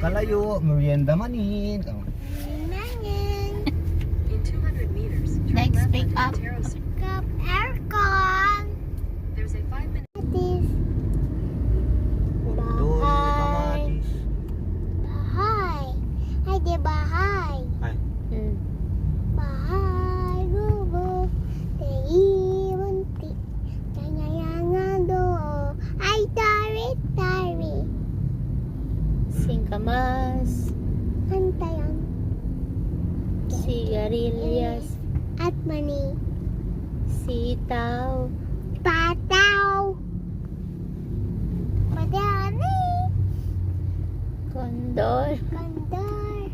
kalayo, merienda manin. In 200 meters, turn Next left pick onto up. Montero Street. Aircon. There's a 5-minute This. Doon, kamatis. Bahay. Ay, di bahay. Ay, Bahay, gubo. Munti. Kanyayangado. Ay, tari. Singkamas, Antayan. sigarilyas, At mani. sitaw, Pataw. Madami. kondor. Kandor.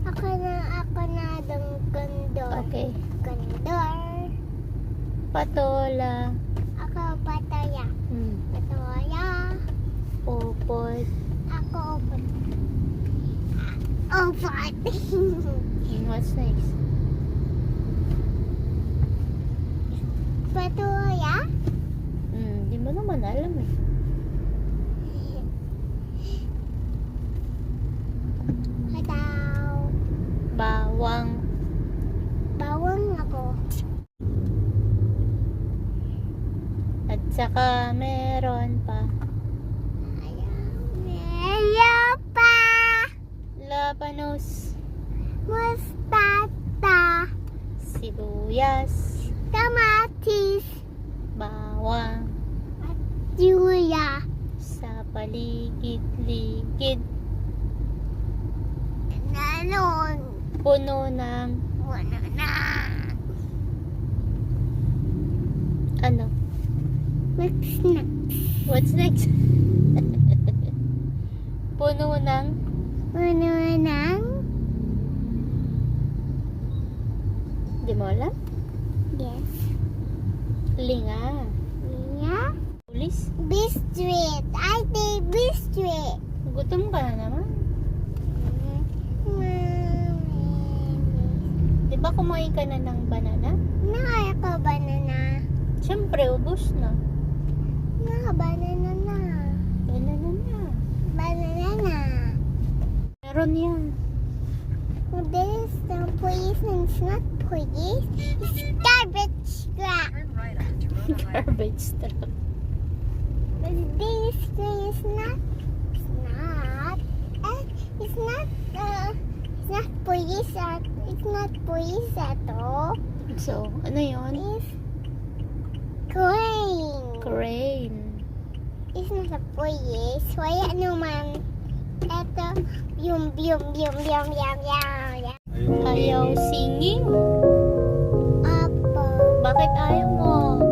Ako na dong kandor. Okay. Kandor. Patola, Ako pataya. Pataya. popot, Ako opat. Opat. and what's next? Pataya. Di mo naman alam eh. Pataw. Bawang, Bawang ako. at saka meron pa Meron pa. labanos, Mustata. sibuyas, Kamatis. bawang, Juya. sa paligid-ligid, Nanon. puno ng Wala na. ano? Next na. What's next? Puno ng Ano nang? di mo alam? Yes. Linga, Yeah. pulis. Biscuit. I think biscuit. Gutom ka na naman. Di ba kumain ka na ng banana? Nakaya ko banana. Siyempre, ubos na. Banana na. Banana na. Banana na. Meron yan. This is not poison. It's not poison. It's garbage truck. turn right onto Toronto Highway. Garbage truck. But this is not. It's not. It's not poison. It's not poison. So, ano yun? It's green. Crane. It's not a poison. Wala naman. Ito. Yum. ayun. Ayaw singing. Apo. Bakit ayaw mo?